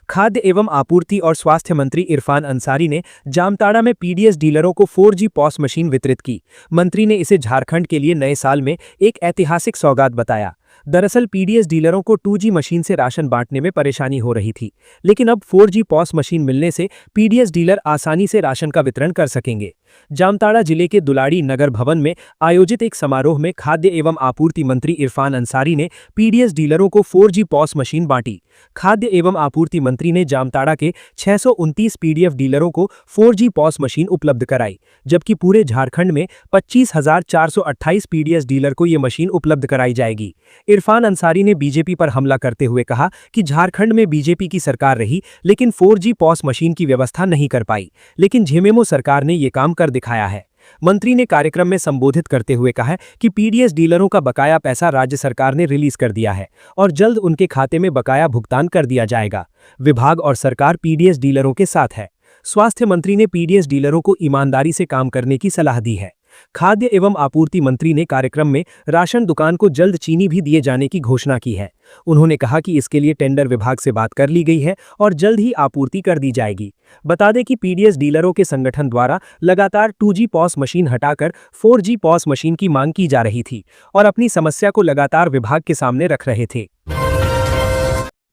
खाद्य एवं आपूर्ति और स्वास्थ्य मंत्री इरफान अंसारी ने जामताड़ा में पीडीएस डीलरों को 4G पॉस मशीन वितरित की। मंत्री ने इसे झारखंड के लिए नए साल में एक ऐतिहासिक सौगात बताया। दरअसल पीडीएस डीलरों को 2G मशीन से राशन बांटने में परेशानी हो रही थी, लेकिन अब 4G पॉस मशीन मिलने से पीडीएस डीलर आसानी से राशन का वितरण कर सकेंगे। जामताड़ा जिले के दुलाड़ी नगर भवन में आयोजित एक समारोह में खाद्य एवं आपूर्ति मंत्री इरफान अंसारी ने पीडीएस डीलरों को 4G पॉस मशीन बांटी। खाद्य एवं आपूर्ति मंत्री ने जामताड़ा के 629 पीडीएफ डीलरों को 4G पॉस मशीन उपलब्ध कराई, जबकि पूरे झारखंड में 25,428 पीडीएस डीलर को ये मशीन उपलब्ध कराई जाएगी। इरफान अंसारी ने बीजेपी पर हमला करते हुए कहा कि झारखंड में बीजेपी की सरकार रही लेकिन 4G पॉस मशीन की व्यवस्था नहीं कर पाई, लेकिन झेमेमो सरकार ने ये काम कर दिखाया है। मंत्री ने कार्यक्रम में संबोधित करते हुए कहा कि पीडीएस डीलरों का बकाया पैसा राज्य सरकार ने रिलीज कर दिया है और जल्द उनके खाते में बकाया भुगतान कर दिया जाएगा। विभाग और सरकार पीडीएस डीलरों के साथ है। स्वास्थ्य मंत्री ने पीडीएस डीलरों को ईमानदारी से काम करने की सलाह दी है। खाद्य एवं आपूर्ति मंत्री ने कार्यक्रम में राशन दुकान को जल्द चीनी भी दिए जाने की घोषणा की है। उन्होंने कहा कि इसके लिए टेंडर विभाग से बात कर ली गई है और जल्द ही आपूर्ति कर दी जाएगी। बता दें कि पीडीएस डीलरों के संगठन द्वारा लगातार 2G पॉस मशीन हटाकर 4G पॉस मशीन की मांग की जा रही थी और अपनी समस्या को लगातार विभाग के सामने रख रहे थे।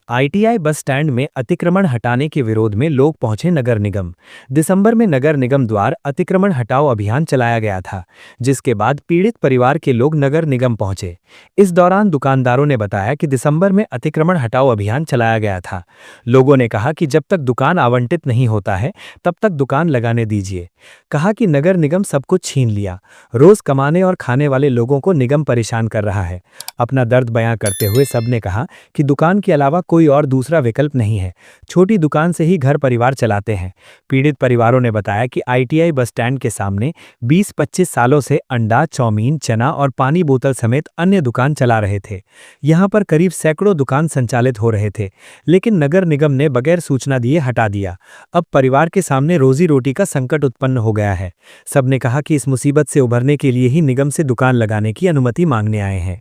आईटीआई बस स्टैंड में अतिक्रमण हटाने के विरोध में लोग पहुंचे नगर निगम। दिसंबर में नगर निगम द्वारा अतिक्रमण हटाओ अभियान चलाया गया था, जिसके बाद पीड़ित परिवार के लोग नगर निगम पहुंचे। इस दौरान दुकानदारों ने बताया कि दिसंबर में अतिक्रमण हटाओ अभियान चलाया गया था। लोगों ने कहा कि जब तक दुकान आवंटित नहीं होता है तब तक दुकान लगाने दीजिए। कहा कि नगर निगम सब कुछ छीन लिया। रोज कमाने और खाने वाले लोगों को निगम परेशान कर रहा है। अपना दर्द बयां करते हुए सबने कहा कि दुकान के अलावा कोई और दूसरा विकल्प नहीं है। छोटी दुकान से ही घर परिवार चलाते हैं। पीड़ित परिवारों ने बताया कि आईटीआई बस स्टैंड के सामने 20-25 सालों से अंडा, चाउमीन, चना और पानी बोतल समेत अन्य दुकान चला रहे थे। यहां पर करीब सैकड़ों दुकान संचालित हो रहे थे, लेकिन नगर निगम ने बगैर सूचना दिए हटा दिया। अब परिवार के सामने रोजी रोटी का संकट उत्पन्न हो गया है। सबने कहा कि इस मुसीबत से उभरने के लिए ही निगम से दुकान लगाने की अनुमति मांगने आए हैं।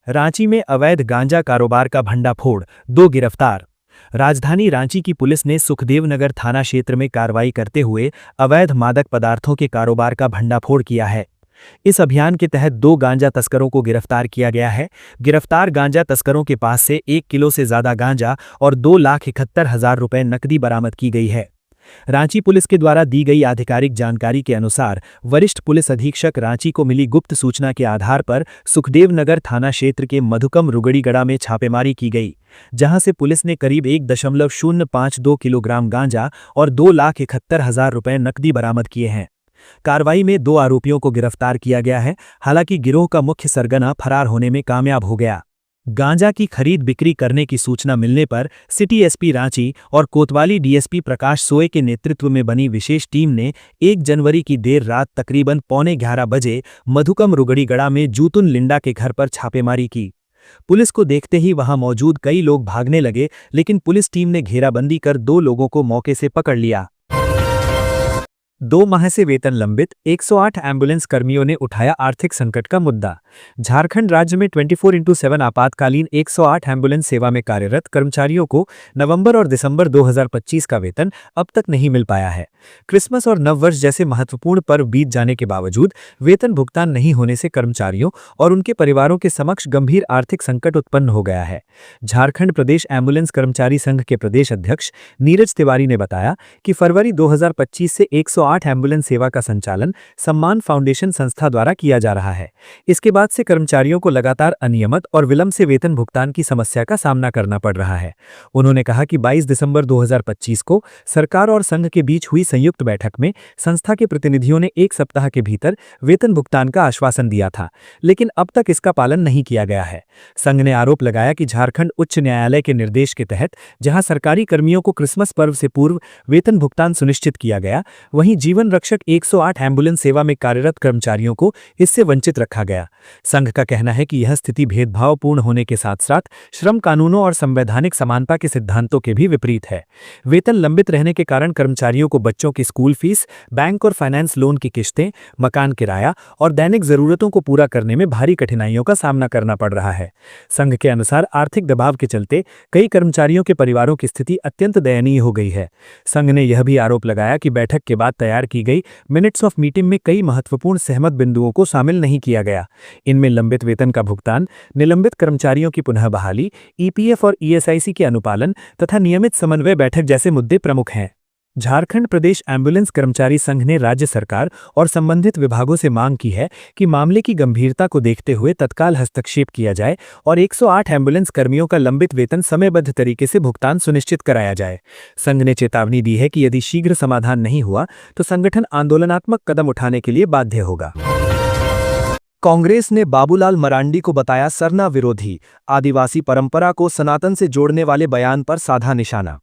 रांची में अवैध गांजा कारोबार का भंडाफोड़, 2 गिरफ्तार। राजधानी रांची की पुलिस ने सुखदेवनगर थाना क्षेत्र में कार्रवाई करते हुए अवैध मादक पदार्थों के कारोबार का भंडाफोड़ किया है। इस अभियान के तहत 2 गांजा तस्करों को गिरफ्तार किया गया है। गिरफ्तार गांजा तस्करों के पास से 1 किलो से ज्यादा गांजा और 2,71,000 रुपए नकदी बरामद की गई है। रांची पुलिस के द्वारा दी गई आधिकारिक जानकारी के अनुसार वरिष्ठ पुलिस अधीक्षक रांची को मिली गुप्त सूचना के आधार पर सुखदेवनगर थाना क्षेत्र के मधुकम रुगड़ीगड़ा में छापेमारी की गई, जहां से पुलिस ने करीब 1.052 किलोग्राम गांजा और 2,71,000 रुपए नकदी बरामद किए हैं। कार्रवाई में 2 आरोपियों को गिरफ्तार किया गया है। हालांकि गिरोह का मुख्य सरगना फरार होने में कामयाब हो गया। गांजा की खरीद बिक्री करने की सूचना मिलने पर सिटी एसपी रांची और कोतवाली डीएसपी प्रकाश सोए के नेतृत्व में बनी विशेष टीम ने 1 जनवरी की देर रात तकरीबन 11:15 बजे मधुकम रुगड़ीगड़ा में जूतुन लिंडा के घर पर छापेमारी की। पुलिस को देखते ही वहां मौजूद कई लोग भागने लगे, लेकिन पुलिस टीम ने घेराबंदी कर 2 लोगों को मौके से पकड़ लिया। 2 माह से वेतन लंबित 108 एम्बुलेंस कर्मियों ने उठाया आर्थिक संकट का मुद्दा। झारखंड राज्य में 24/7 आपातकालीन 108 एम्बुलेंस सेवा में कार्यरत कर्मचारियों को नवंबर और दिसंबर 2025 का वेतन अब तक नहीं मिल पाया है। क्रिसमस और नववर्ष जैसे महत्वपूर्ण पर्व बीत जाने के बावजूद वेतन भुगतान नहीं होने से कर्मचारियों और उनके परिवारों के समक्ष गंभीर आर्थिक संकट उत्पन्न हो गया है। झारखंड प्रदेश एम्बुलेंस कर्मचारी संघ के प्रदेश अध्यक्ष नीरज तिवारी ने बताया कि फरवरी 2025 से 108 एम्बुलेंस सेवा का संचालन सम्मान फाउंडेशन संस्था द्वारा किया जा रहा है। इसके बाद से कर्मचारियों को लगातार अनियमित और विलंब से वेतन भुगतान की समस्या का सामना करना पड़ रहा है। उन्होंने कहा कि 22 दिसंबर 2025 को सरकार और संघ के बीच हुई संयुक्त बैठक में संस्था के प्रतिनिधियों ने 1 सप्ताह के भीतर वेतन भुगतान का आश्वासन दिया था, लेकिन अब तक इसका पालन नहीं किया गया है। संघ ने आरोप लगाया कि झारखंड उच्च न्यायालय के निर्देश के तहत जहां सरकारी कर्मियों को क्रिसमस पर्व से पूर्व वेतन भुगतान सुनिश्चित किया गया, वहीं जीवन रक्षक 108 एम्बुलेंस सेवा में कार्यरत कर्मचारियों को इससे वंचित रखा गया। संघ का कहना है कि यह स्थिति भेदभावपूर्ण होने के साथ साथ श्रम कानूनों और संवैधानिक समानता के सिद्धांतों के भी विपरीत है। वेतन लंबित रहने के कारण कर्मचारियों को बच्चों की स्कूल फीस, बैंक और फाइनेंस लोन की किश्तें, मकान किराया और दैनिक जरूरतों को पूरा करने में भारी कठिनाइयों का सामना करना पड़ रहा है। संघ के अनुसार आर्थिक दबाव के चलते कई कर्मचारियों के परिवारों की स्थिति अत्यंत दयनीय हो गई है। संघ ने यह भी आरोप लगाया कि बैठक के बाद तैयार की गई मिनट्स ऑफ मीटिंग में कई महत्वपूर्ण सहमत बिंदुओं को शामिल नहीं किया गया। इनमें लंबित वेतन का भुगतान, निलंबित कर्मचारियों की पुनः बहाली, ईपीएफ और ईएसआईसी के अनुपालन तथा नियमित समन्वय बैठक जैसे मुद्दे प्रमुख हैं। झारखंड प्रदेश एम्बुलेंस कर्मचारी संघ ने राज्य सरकार और संबंधित विभागों से मांग की है कि मामले की गंभीरता को देखते हुए तत्काल हस्तक्षेप किया जाए और 108 एम्बुलेंस कर्मियों का लंबित वेतन समयबद्ध तरीके से भुगतान सुनिश्चित कराया जाए। संघ ने चेतावनी दी है कि यदि शीघ्र समाधान नहीं हुआ तो संगठन आंदोलनात्मक कदम उठाने के लिए बाध्य होगा। कांग्रेस ने बाबूलाल मरांडी को बताया सरना विरोधी, आदिवासी परंपरा को सनातन से जोड़ने वाले बयान पर साधा निशाना।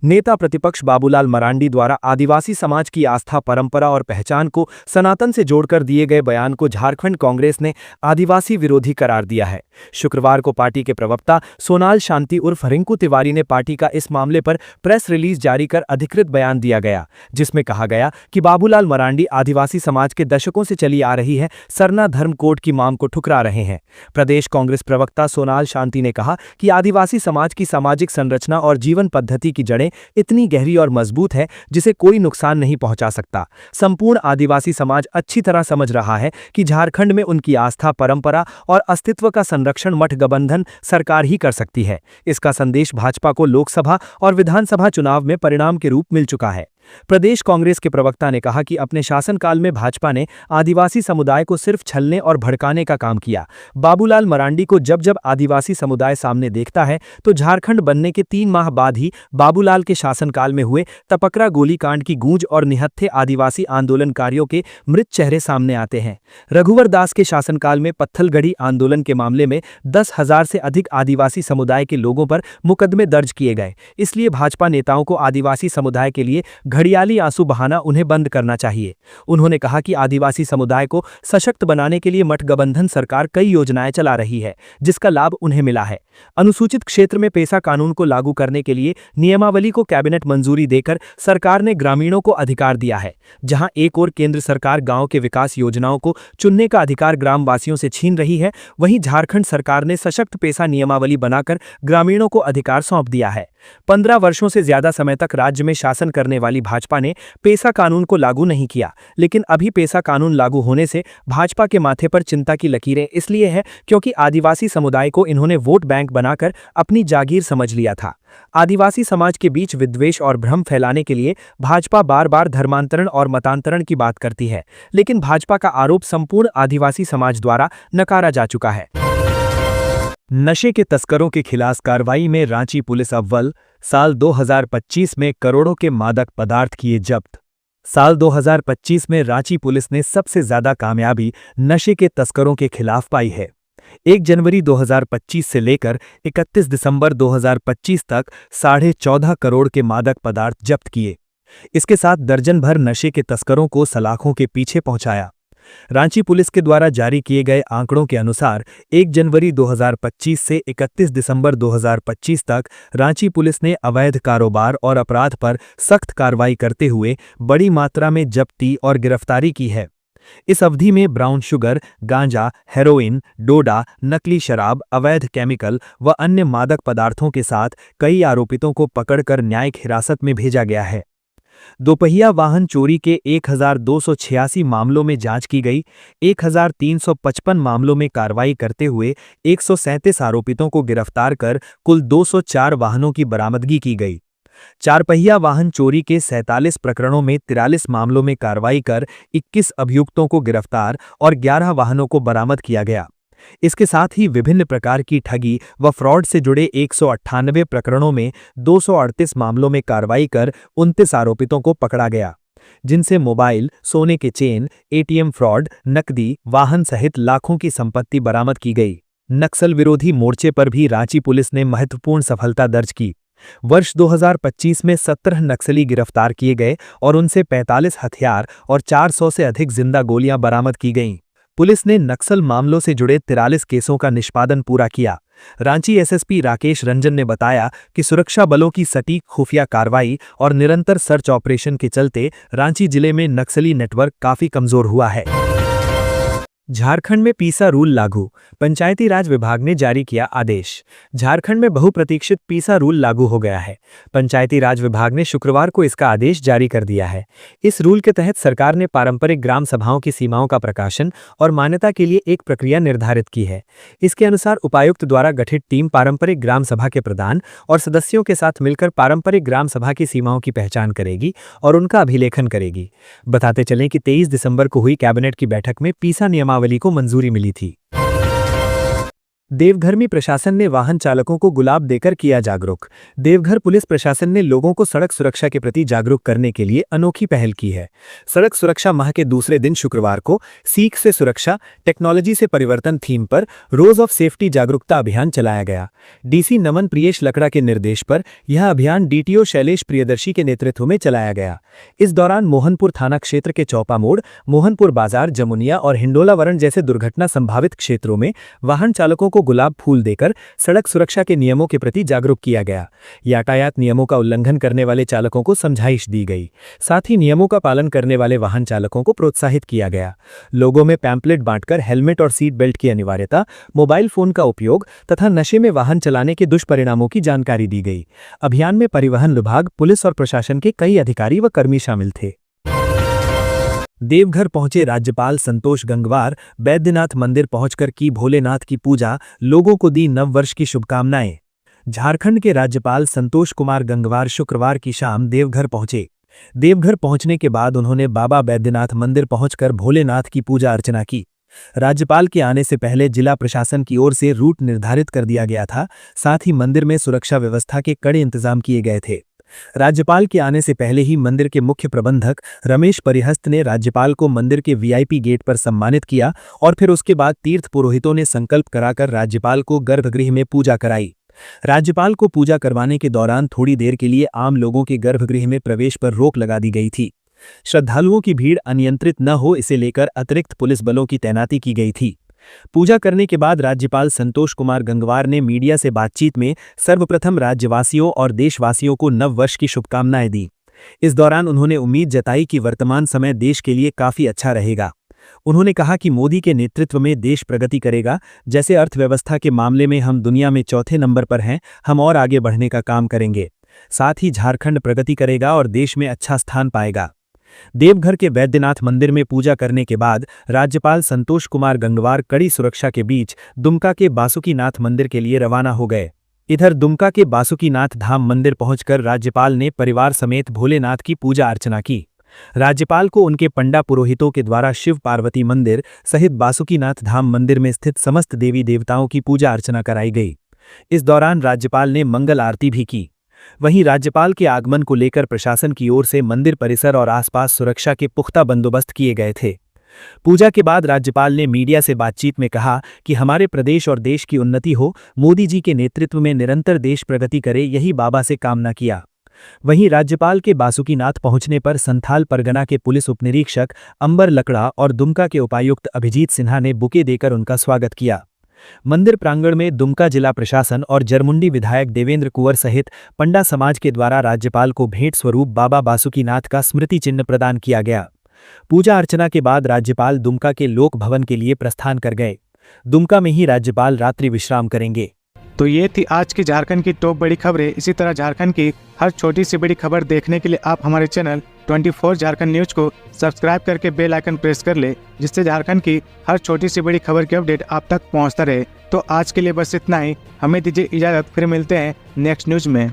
नेता प्रतिपक्ष बाबूलाल मरांडी द्वारा आदिवासी समाज की आस्था, परंपरा और पहचान को सनातन से जोड़कर दिए गए बयान को झारखंड कांग्रेस ने आदिवासी विरोधी करार दिया है। शुक्रवार को पार्टी के प्रवक्ता सोनाल शांति उर्फ रिंकू तिवारी ने पार्टी का इस मामले पर प्रेस रिलीज जारी कर अधिकृत बयान दिया गया, जिसमें कहा गया कि बाबूलाल मरांडी आदिवासी समाज के दशकों से चली आ रही है सरना धर्म कोड की मांग को ठुकरा रहे हैं। प्रदेश कांग्रेस प्रवक्ता सोनाल शांति ने कहा कि आदिवासी समाज की सामाजिक संरचना और जीवन पद्धति की जड़ें इतनी गहरी और मजबूत है जिसे कोई नुकसान नहीं पहुंचा सकता। संपूर्ण आदिवासी समाज अच्छी तरह समझ रहा है कि झारखंड में उनकी आस्था, परंपरा और अस्तित्व का संरक्षण संरक्षण मठगठबंधन सरकार ही कर सकती है। इसका संदेश भाजपा को लोकसभा और विधानसभा चुनाव में परिणाम के रूप मिल चुका है। प्रदेश कांग्रेस के प्रवक्ता ने कहा कि अपने शासनकाल में भाजपा ने आदिवासी समुदाय को सिर्फ छलने और भड़काने का काम किया। बाबूलाल मरांडी को जब जब आदिवासी समुदाय सामने देखता है तो झारखंड बनने के 3 माह बाद ही बाबूलाल के शासनकाल में हुए तपकरा गोलीकांड की गूंज और निहत्थे आदिवासी आंदोलनकारियों के मृत चेहरे सामने आते हैं। रघुवर दास के शासनकाल में पत्थलगढ़ी आंदोलन के मामले में 10,000 से अधिक आदिवासी समुदाय के लोगों पर मुकदमे दर्ज किए गए। इसलिए भाजपा नेताओं को आदिवासी समुदाय के लिए घड़ियाली आंसू बहाना उन्हें बंद करना चाहिए। उन्होंने कहा कि आदिवासी समुदाय को सशक्त बनाने के लिए मठगठबंधन सरकार कई योजनाएं चला रही है, जिसका लाभ उन्हें मिला है। अनुसूचित क्षेत्र में पेसा कानून को लागू करने के लिए नियमावली को कैबिनेट मंजूरी देकर सरकार ने ग्रामीणों को अधिकार दिया है। जहां एक ओर केंद्र सरकार गांव के विकास योजनाओं को चुनने का अधिकार ग्रामवासियों से छीन रही है, वहीं झारखंड सरकार ने सशक्त पेसा नियमावली बनाकर ग्रामीणों को अधिकार सौंप दिया है। 15 वर्षों से ज्यादा समय तक राज्य में शासन करने वाली भाजपा ने पेसा कानून को लागू नहीं किया, लेकिन अभी पेसा कानून लागू होने से भाजपा के माथे पर चिंता की लकीरें इसलिए है क्योंकि आदिवासी समुदाय को इन्होंने वोट बैंक बनाकर अपनी जागीर समझ लिया था। आदिवासी समाज के बीच विद्वेष और भ्रम फैलाने के लिए भाजपा बार बार धर्मांतरण और मतांतरण की बात करती है, लेकिन भाजपा का आरोप संपूर्ण आदिवासी समाज द्वारा नकारा जा चुका है। नशे के तस्करों के खिलाफ कार्रवाई में रांची पुलिस अव्वल, साल 2025 में करोड़ों के मादक पदार्थ किए जब्त। साल 2025 में रांची पुलिस ने सबसे ज्यादा कामयाबी नशे के तस्करों के खिलाफ पाई है। 1 जनवरी 2025 से लेकर 31 दिसंबर 2025 तक 14.5 करोड़ के मादक पदार्थ जब्त किए। इसके साथ दर्जन भर नशे के तस्करों को सलाखों के पीछे पहुंचाया। रांची पुलिस के द्वारा जारी किए गए आंकड़ों के अनुसार 1 जनवरी 2025 से 31 दिसंबर 2025 तक रांची पुलिस ने अवैध कारोबार और अपराध पर सख्त कार्रवाई करते हुए बड़ी मात्रा में जब्ती और गिरफ्तारी की है। इस अवधि में ब्राउन शुगर, गांजा, हेरोइन, डोडा, नकली शराब, अवैध केमिकल व अन्य मादक पदार्थों के साथ कई आरोपितों को पकड़कर न्यायिक हिरासत में भेजा गया है। दोपहिया वाहन चोरी के 1286 मामलों में जांच की गई। 1355 मामलों में कार्रवाई करते हुए 137 आरोपितों को गिरफ्तार कर कुल 204 वाहनों की बरामदगी की गई। 4 पहिया वाहन चोरी के 47 प्रकरणों में 43 मामलों में कार्रवाई कर 21 अभियुक्तों को गिरफ्तार और 11 वाहनों को बरामद किया गया। इसके साथ ही विभिन्न प्रकार की ठगी व फ्रॉड से जुड़े 198 प्रकरणों में 238 मामलों में कार्रवाई कर 29 आरोपितों को पकड़ा गया, जिनसे मोबाइल, सोने के चेन, एटीएम फ्रॉड, नकदी, वाहन सहित लाखों की संपत्ति बरामद की गई। नक्सल विरोधी मोर्चे पर भी रांची पुलिस ने महत्वपूर्ण सफलता दर्ज की। वर्ष 2025 में 17 नक्सली गिरफ्तार किए गए और उनसे 45 हथियार और 400 से अधिक जिंदा गोलियां बरामद की गईं। पुलिस ने नक्सल मामलों से जुड़े 43 केसों का निष्पादन पूरा किया। रांची एसएसपी राकेश रंजन ने बताया कि सुरक्षा बलों की सटीक खुफिया कार्रवाई और निरंतर सर्च ऑपरेशन के चलते रांची जिले में नक्सली नेटवर्क काफी कमजोर हुआ है। झारखंड में पीसा रूल लागू, पंचायती राज विभाग ने जारी किया आदेश। झारखंड में बहुप्रतीक्षित पीसा रूल लागू हो गया है। पंचायती राज विभाग ने शुक्रवार को इसका आदेश जारी कर दिया है। इस रूल के तहत सरकार ने पारंपरिक ग्राम सभाओं की सीमाओं का प्रकाशन और मान्यता के लिए एक प्रक्रिया निर्धारित की है। इसके अनुसार उपायुक्त द्वारा गठित टीम पारंपरिक ग्राम सभा के प्रधान और सदस्यों के साथ मिलकर पारंपरिक ग्राम सभा की सीमाओं की पहचान करेगी और उनका अभिलेखन करेगी। बताते चलें कि 23 दिसंबर को हुई कैबिनेट की बैठक में पीसा नियमावली को मंजूरी मिली थी। देवघर में प्रशासन ने वाहन चालकों को गुलाब देकर किया जागरूक। देवघर पुलिस प्रशासन ने लोगों को सड़क सुरक्षा के प्रति जागरूक करने के लिए अनोखी पहल की है। सड़क सुरक्षा माह के दूसरे दिन शुक्रवार को सीख से सुरक्षा, टेक्नोलॉजी से परिवर्तन थीम पर रोज ऑफ सेफ्टी जागरूकता अभियान चलाया गया। डीसी नमन प्रियेश लकड़ा के निर्देश पर यह अभियान डीटीओ शैलेश प्रियदर्शी के नेतृत्व में चलाया गया। इस दौरान मोहनपुर थाना क्षेत्र के चौपा मोड़, मोहनपुर बाजार, जमुनिया और हिंडोलावरण जैसे दुर्घटना संभावित क्षेत्रों में वाहन चालकों को गुलाब फूल देकर सड़क सुरक्षा के नियमों के प्रति जागरूक किया गया। यातायात नियमों का उल्लंघन करने वाले चालकों को समझाइश दी गई। साथ ही नियमों का पालन करने वाले वाहन चालकों को प्रोत्साहित किया गया। लोगों में पैम्पलेट बांटकर हेलमेट और सीट बेल्ट की अनिवार्यता, मोबाइल फोन का उपयोग तथा नशे में वाहन चलाने के दुष्परिणामों की जानकारी दी गई। अभियान में परिवहन विभाग, पुलिस और प्रशासन के कई अधिकारी व कर्मी शामिल थे। देवघर पहुंचे राज्यपाल संतोष गंगवार, बैद्यनाथ मंदिर पहुंचकर की भोलेनाथ की पूजा, लोगों को दी नववर्ष की शुभकामनाएं। झारखंड के राज्यपाल संतोष कुमार गंगवार शुक्रवार की शाम देवघर पहुंचे। देवघर पहुंचने के बाद उन्होंने बाबा बैद्यनाथ मंदिर पहुंचकर भोलेनाथ की पूजा अर्चना की। राज्यपाल के आने से पहले जिला प्रशासन की ओर से रूट निर्धारित कर दिया गया था, साथ ही मंदिर में सुरक्षा व्यवस्था के कड़े इंतजाम किए गए थे। राज्यपाल के आने से पहले ही मंदिर के मुख्य प्रबंधक रमेश परिहस्त ने राज्यपाल को मंदिर के वीआईपी गेट पर सम्मानित किया और फिर उसके बाद तीर्थ पुरोहितों ने संकल्प कराकर राज्यपाल को गर्भगृह में पूजा कराई। राज्यपाल को पूजा करवाने के दौरान थोड़ी देर के लिए आम लोगों के गर्भगृह में प्रवेश पर रोक लगा दी गई थी। श्रद्धालुओं की भीड़ अनियंत्रित न हो, इसे लेकर अतिरिक्त पुलिस बलों की तैनाती की गई थी। पूजा करने के बाद राज्यपाल संतोष कुमार गंगवार ने मीडिया से बातचीत में सर्वप्रथम राज्यवासियों और देशवासियों को नववर्ष की शुभकामनाएं दी। इस दौरान उन्होंने उम्मीद जताई कि वर्तमान समय देश के लिए काफी अच्छा रहेगा। उन्होंने कहा कि मोदी के नेतृत्व में देश प्रगति करेगा। जैसे अर्थव्यवस्था के मामले में हम दुनिया में चौथे नंबर पर हैं, हम और आगे बढ़ने का काम करेंगे। साथ ही झारखंड प्रगति करेगा और देश में अच्छा स्थान पाएगा। देवघर के बैद्यनाथ मंदिर में पूजा करने के बाद राज्यपाल संतोष कुमार गंगवार कड़ी सुरक्षा के बीच दुमका के बासुकीनाथ मंदिर के लिए रवाना हो गए। इधर दुमका के बासुकीनाथ धाम मंदिर पहुंचकर राज्यपाल ने परिवार समेत भोलेनाथ की पूजा अर्चना की। राज्यपाल को उनके पंडा पुरोहितों के द्वारा शिव पार्वती मंदिर सहित बासुकीनाथ धाम मंदिर में स्थित समस्त देवी देवताओं की पूजा अर्चना कराई गई। इस दौरान राज्यपाल ने मंगल आरती भी की। वहीं राज्यपाल के आगमन को लेकर प्रशासन की ओर से मंदिर परिसर और आसपास सुरक्षा के पुख्ता बंदोबस्त किए गए थे। पूजा के बाद राज्यपाल ने मीडिया से बातचीत में कहा कि हमारे प्रदेश और देश की उन्नति हो, मोदी जी के नेतृत्व में निरंतर देश प्रगति करे, यही बाबा से कामना किया। वहीं राज्यपाल के बासुकीनाथ पहुंचने पर संथाल परगना के पुलिस उपनिरीक्षक अंबर लकड़ा और दुमका के उपायुक्त अभिजीत सिन्हा ने बुके देकर उनका स्वागत किया। मंदिर प्रांगण में दुमका जिला प्रशासन और जरमुंडी विधायक देवेंद्र कुंवर सहित पंडा समाज के द्वारा राज्यपाल को भेंट स्वरूप बाबा बासुकीनाथ का स्मृति चिन्ह प्रदान किया गया। पूजा अर्चना के बाद राज्यपाल दुमका के लोक भवन के लिए प्रस्थान कर गए। दुमका में ही राज्यपाल रात्रि विश्राम करेंगे। तो ये थी आज की झारखंड की टॉप बड़ी खबरें। इसी तरह झारखंड की हर छोटी सी बड़ी खबर देखने के लिए आप हमारे चैनल 24 झारखंड न्यूज को सब्सक्राइब करके बेल आइकन प्रेस कर ले, जिससे झारखंड की हर छोटी सी बड़ी खबर की अपडेट आप तक पहुंचता रहे। तो आज के लिए बस इतना ही। हमें दीजिए इजाजत, फिर मिलते हैं नेक्स्ट न्यूज में।